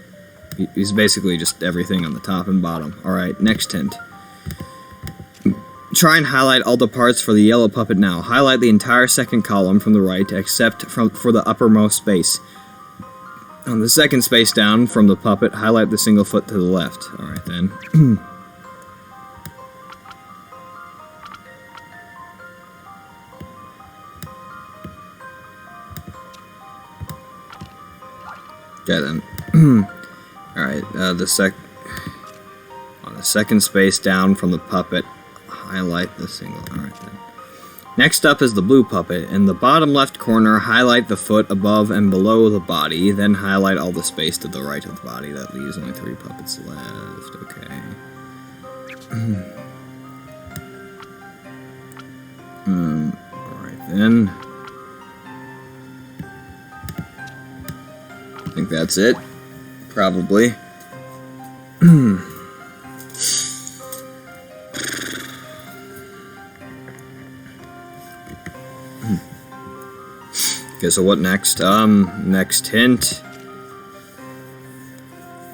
A: He's basically just everything on the top and bottom. Alright, next hint. Try and highlight all the parts for the yellow puppet now. Highlight the entire second column from the right, except for the uppermost space. On the second space down from the puppet, highlight the single foot to the left. Alright then. Okay then. Alright, on the second space down from the puppet, highlight the single. Alright then. Next up is the blue puppet. In the bottom left corner, highlight the foot above and below the body, then highlight all the space to the right of the body. That leaves only 3 puppets left. Okay. Alright then. I think that's it. Probably. Okay, so what next? Next hint.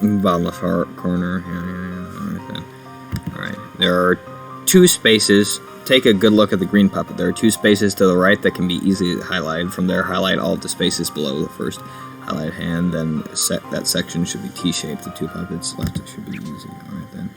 A: Bottom left corner. Yeah. Alright then. Alright. There are 2 spaces. Take a good look at the green puppet. There are 2 spaces to the right that can be easily highlighted. From there, highlight all of the spaces below the first highlight hand, then that section should be T-shaped. The 2 puppets left, it should be easy. Alright then.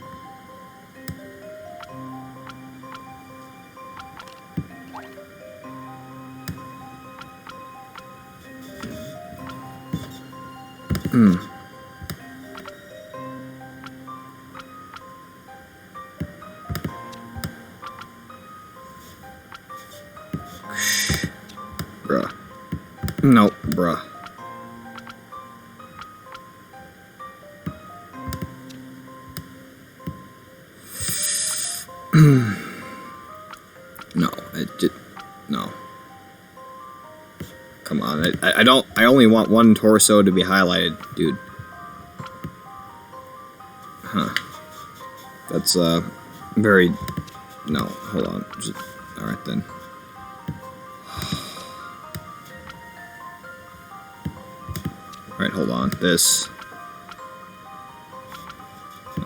A: Bruh. Nope, bruh. No, it did. No. Come on, I don't. I only want one torso to be highlighted, dude. Huh. That's very. No, hold on. All right then. All right, hold on. This.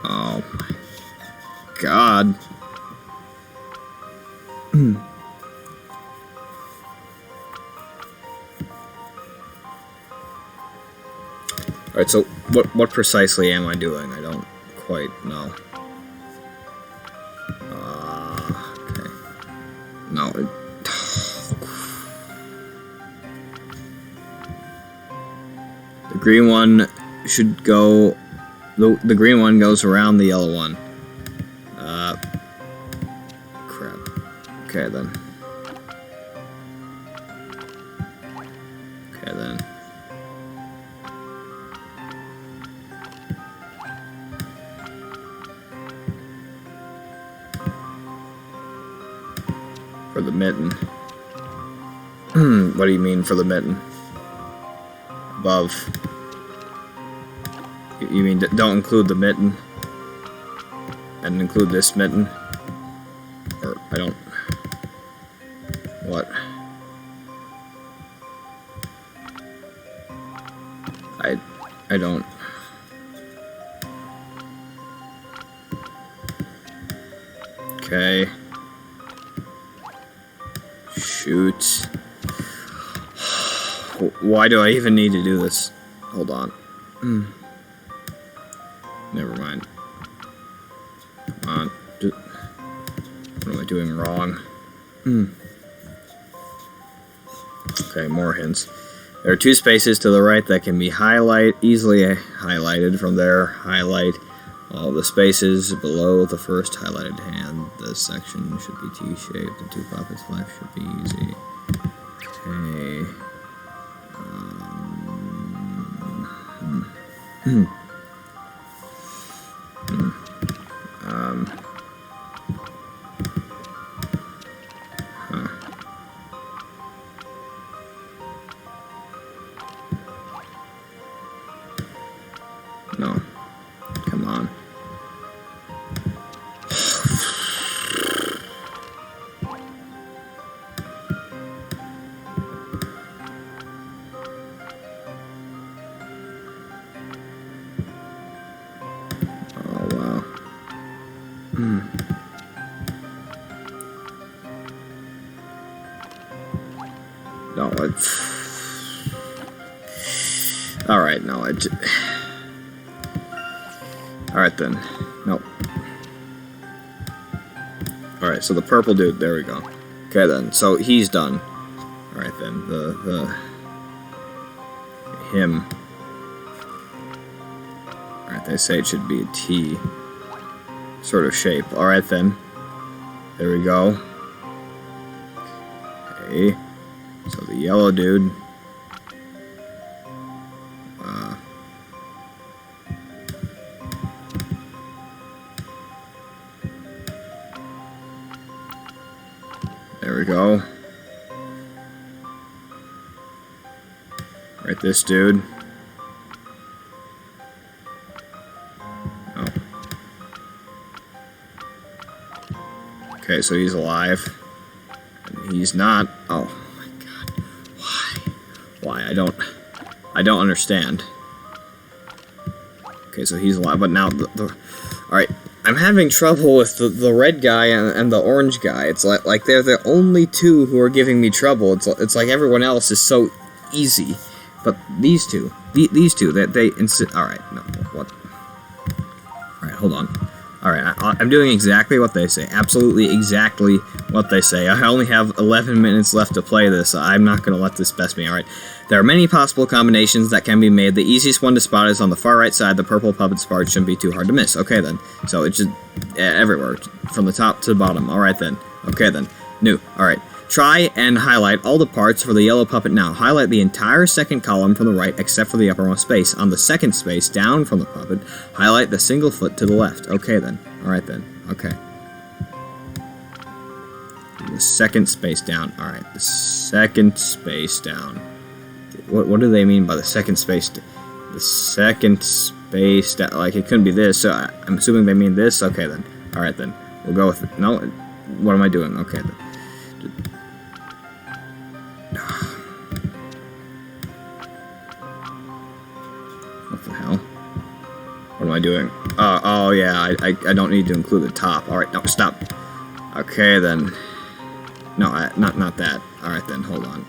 A: Oh my God. Alright, so what precisely am I doing? I don't quite know. Okay. No, the green one should go. The green one goes around the yellow one. Crap. Okay then. Okay then. For the mitten. What do you mean for the mitten? Above. You mean don't include the mitten? And include this mitten? Or I don't... What? I don't... Okay. Shoot. Why do I even need to do this? Hold on. Never mind. Come on. What am I doing wrong? Okay, more hints. There are 2 spaces to the right that can be easily highlighted. From there, highlight all the spaces below the first highlighted hand. The section should be T-shaped. The 2 puppets left should be easy. Okay. No. Come on. No, alright, no, alright then. Nope. Alright, so the purple dude, there we go. Okay then, so he's done. Alright then, him. Alright, they say it should be a T sort of shape. Alright then. There we go. Okay. So the yellow dude. There we go. Right, this dude. Oh. Okay, so he's alive. And he's not. Oh my god. Why? Why? I don't understand. Okay, so he's alive, but now alright. I'm having trouble with the red guy and the orange guy. It's like they're the only two who are giving me trouble. It's like everyone else is so easy, but these two, they insist. All right, no, what? All right, hold on. All right, I'm doing exactly what they say. Absolutely exactly what they say. I only have 11 minutes left to play this. I'm not going to let this best me. All right. There are many possible combinations that can be made. The easiest one to spot is on the far right side. The purple puppet's part shouldn't be too hard to miss. Okay then. So it's just everywhere, from the top to the bottom. All right then. Okay then. New. All right. Try and highlight all the parts for the yellow puppet now. Highlight the entire second column from the right except for the uppermost space. On the second space down from the puppet, highlight the single foot to the left. Okay then. All right then. Okay. The second space down. All right. The second space down. What do they mean by the second space? The second space down. Like, it couldn't be this, so I'm assuming they mean this. Okay then. All right then. We'll go with it. No. What am I doing? Okay then. What the hell? What am I doing? Oh yeah, I don't need to include the top. Alright, no, stop. Okay then. No, not that. Alright then, hold on.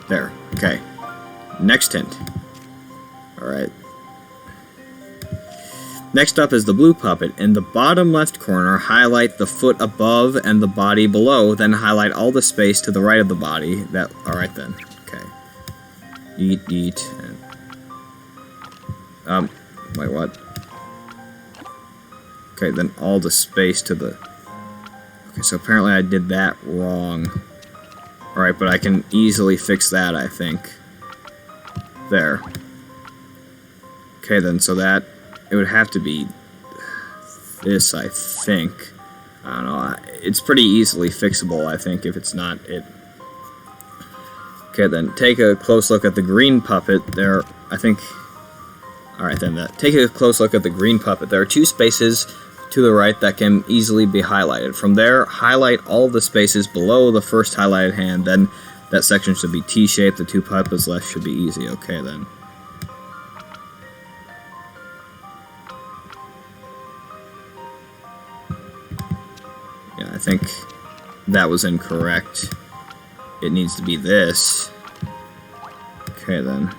A: There, okay. Next hint. Alright. Next up is the blue puppet. In the bottom left corner, highlight the foot above and the body below, then highlight all the space to the right of the body. Alright then. Okay. Eat. Wait, what? Okay, then all the space to the... Okay, so apparently I did that wrong. Alright, but I can easily fix that, I think. There. Okay, then, so that... It would have to be this, I think. I don't know. It's pretty easily fixable, I think, if it's not it. Okay, then, take a close look at the green puppet. There, I think... Alright then, take a close look at the green puppet. There are two spaces to the right that can easily be highlighted. From there, highlight all the spaces below the first highlighted hand, then that section should be T-shaped. The two puppets left should be easy. Okay then. Yeah, I think that was incorrect. It needs to be this. Okay then.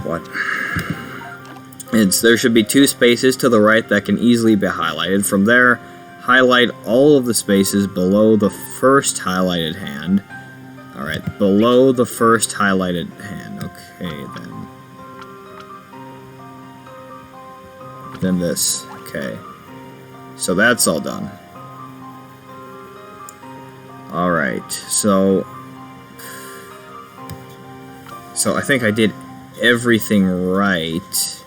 A: What? There should be two spaces to the right that can easily be highlighted. From there, highlight all of the spaces below the first highlighted hand. Alright, below the first highlighted hand. Okay, then. Then this. Okay. So that's all done. Alright, so I think I did everything right.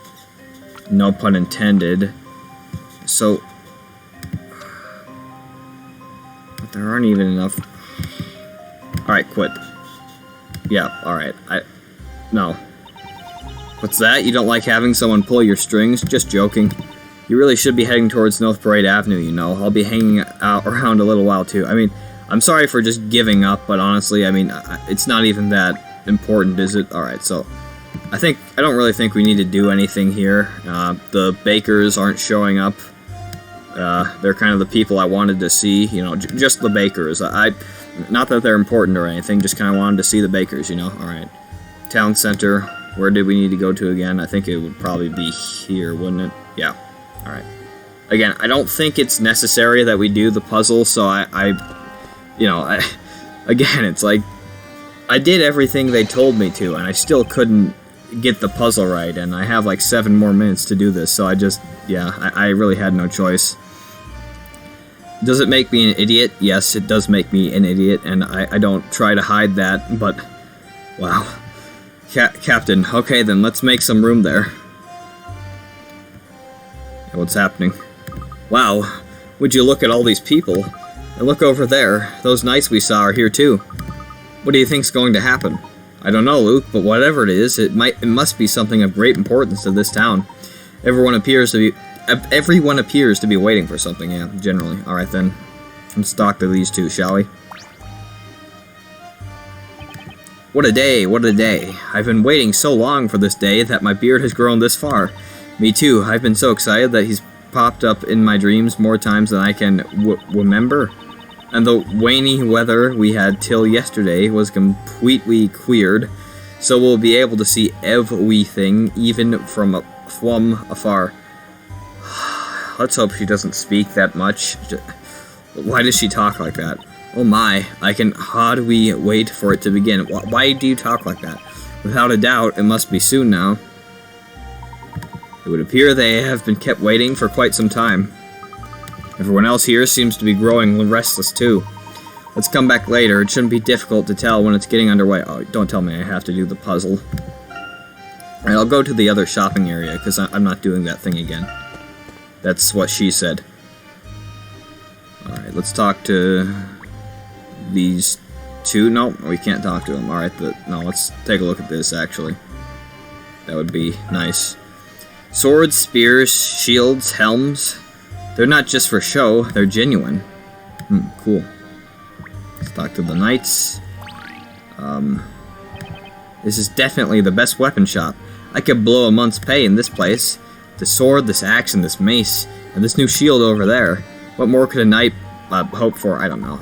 A: No pun intended. So, but there aren't even enough. Alright, quit. Yeah, alright. No. What's that? You don't like having someone pull your strings? Just joking. You really should be heading towards North Parade Avenue, you know. I'll be hanging out around a little while, too. I mean, I'm sorry for just giving up, but honestly, I mean, it's not even that important, is it? Alright, so I don't really think we need to do anything here. The bakers aren't showing up. They're kind of the people I wanted to see, you know, just the bakers. Not that they're important or anything, just kind of wanted to see the bakers, you know. Alright, town center. Where did we need to go to again? I think it would probably be here, wouldn't it? Yeah. Alright. Again, I don't think it's necessary that we do the puzzle, so again, it's like, I did everything they told me to, and I still couldn't get the puzzle right, and I have like 7 more minutes to do this, so I really had no choice. Does it make me an idiot? Yes, it does make me an idiot, and I don't try to hide that, but, wow. Captain, okay then, let's make some room there. What's happening? Wow, would you look at all these people? And look over there, those knights we saw are here too. What do you think's going to happen? I don't know, Luke, but whatever it is, it must be something of great importance to this town. Everyone appears to be waiting for something, yeah, generally. Alright then, let's talk to these two, shall we? What a day, what a day. I've been waiting so long for this day that my beard has grown this far. Me too, I've been so excited that he's popped up in my dreams more times than I can remember. And the rainy weather we had till yesterday was completely cleared, so we'll be able to see everything, even from afar. Let's hope she doesn't speak that much. Why does she talk like that? Oh my, I can hardly wait for it to begin. Why do you talk like that? Without a doubt, it must be soon now. It would appear they have been kept waiting for quite some time. Everyone else here seems to be growing restless too. Let's come back later. It shouldn't be difficult to tell when it's getting underway. Oh, don't tell me I have to do the puzzle. Alright, I'll go to the other shopping area, because I'm not doing that thing again. That's what she said. Alright, let's talk to these two. No, we can't talk to them. Alright, no, let's take a look at this, actually. That would be nice. Swords, spears, shields, helms. They're not just for show, they're genuine. Cool. Let's talk to the knights. This is definitely the best weapon shop. I could blow a month's pay in this place. The sword, this axe, and this mace, and this new shield over there. What more could a knight hope for? I don't know.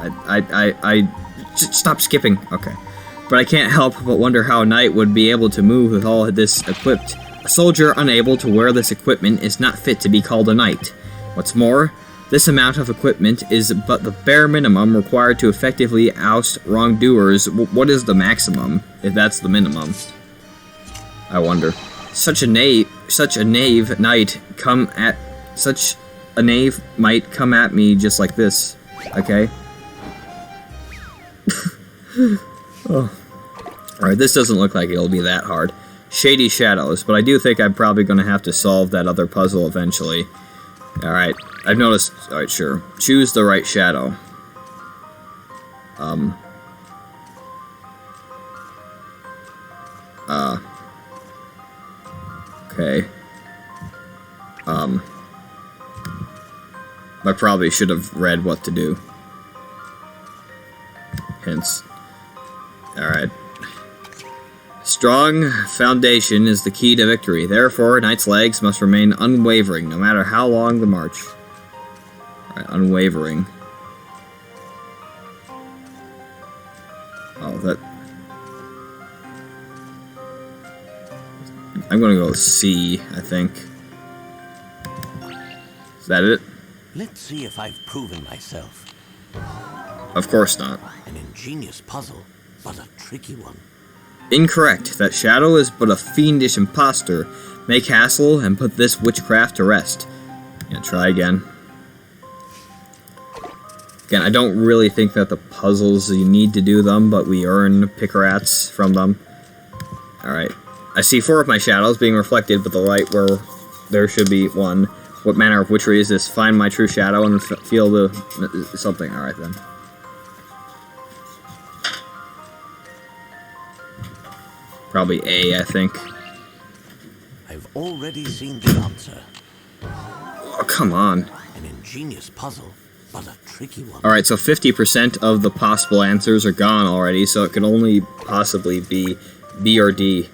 A: Just stop skipping. Okay. But I can't help but wonder how a knight would be able to move with all of this equipped. A soldier unable to wear this equipment is not fit to be called a knight. What's more, this amount of equipment is but the bare minimum required to effectively oust wrongdoers. What is the maximum, if that's the minimum? I wonder. Such a knave might come at me just like this. Okay? Oh. Alright, this doesn't look like it'll be that hard. Shady shadows, but I do think I'm probably going to have to solve that other puzzle eventually. Alright, I've noticed... Alright, sure. Choose the right shadow. Okay. I probably should have read what to do. Hints. Alright. Strong foundation is the key to victory. Therefore, a knight's legs must remain unwavering, no matter how long the march. Alright, unwavering. Oh, that... I'm gonna go with C, I think. Is that it?
B: Let's see if I've proven myself.
A: Of course not.
B: An ingenious puzzle, but a tricky one.
A: Incorrect. That shadow is but a fiendish impostor. Make hassle and put this witchcraft to rest. Yeah, try again. Again, I don't really think that the puzzles, you need to do them, but we earn pickerats from them. Alright. I see 4 of my shadows being reflected with the light where there should be 1. What manner of witchery is this? Find my true shadow and feel the... something. Alright then. Probably A, I think.
B: I've already seen the answer.
A: Oh, come on.
B: An ingenious puzzle, but a tricky one.
A: Alright, so 50% of the possible answers are gone already, so it can only possibly be B or D.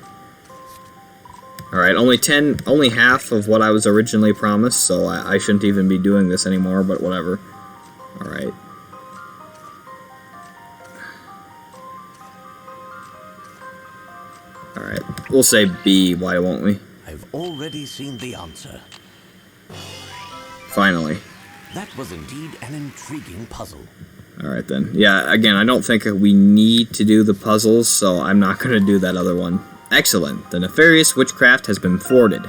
A: Alright, only half of what I was originally promised, so I shouldn't even be doing this anymore, but whatever. Alright. Alright, we'll say B, why won't we?
B: I've already seen the answer.
A: Finally.
B: That was indeed an intriguing puzzle.
A: Alright then. Yeah, again, I don't think we need to do the puzzles, so I'm not going to do that other one. Excellent. The nefarious witchcraft has been thwarted.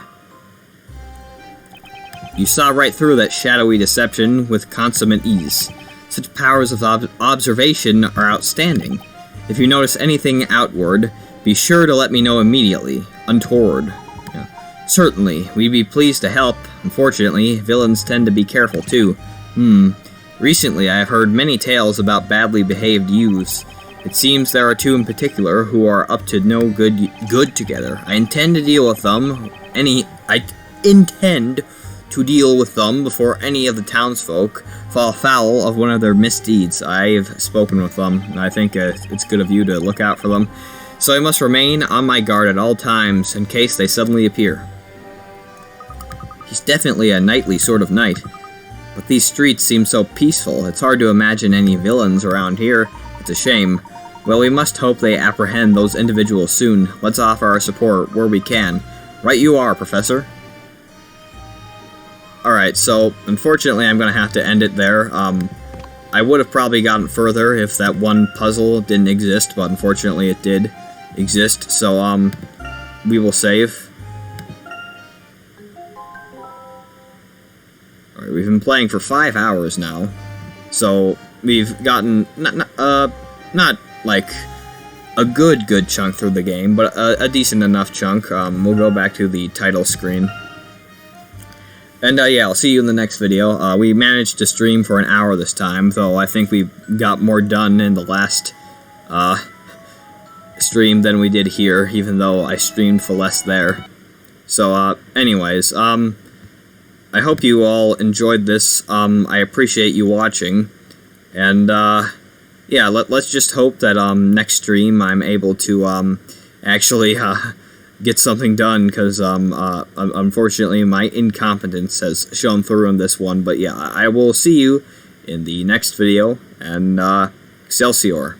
A: You saw right through that shadowy deception with consummate ease. Such powers of observation are outstanding. If you notice anything outward, be sure to let me know immediately. Untoward. Yeah. Certainly, we'd be pleased to help. Unfortunately, villains tend to be careful too. Recently I have heard many tales about badly behaved youths. It seems there are two in particular who are up to no good together. I intend to deal with them before any of the townsfolk fall foul of one of their misdeeds. I've spoken with them, and I think it's good of you to look out for them. So I must remain on my guard at all times in case they suddenly appear. He's definitely a knightly sort of knight. But these streets seem so peaceful, it's hard to imagine any villains around here. It's a shame. Well, we must hope they apprehend those individuals soon. Let's offer our support where we can. Right you are, Professor. Alright, so unfortunately I'm going to have to end it there. I would have probably gotten further if that one puzzle didn't exist, but unfortunately it did exist, so we will save. Alright, we've been playing for 5 hours now, so we've gotten not like a good chunk through the game, but a decent enough chunk. We'll go back to the title screen. And yeah, I'll see you in the next video. We managed to stream for an hour this time, though I think we got more done in the last stream than we did here, even though I streamed for less there. So anyways, I hope you all enjoyed this. I appreciate you watching, and yeah, let's just hope that next stream I'm able to actually get something done, because unfortunately my incompetence has shown through in this one. But yeah, I will see you in the next video, and Excelsior.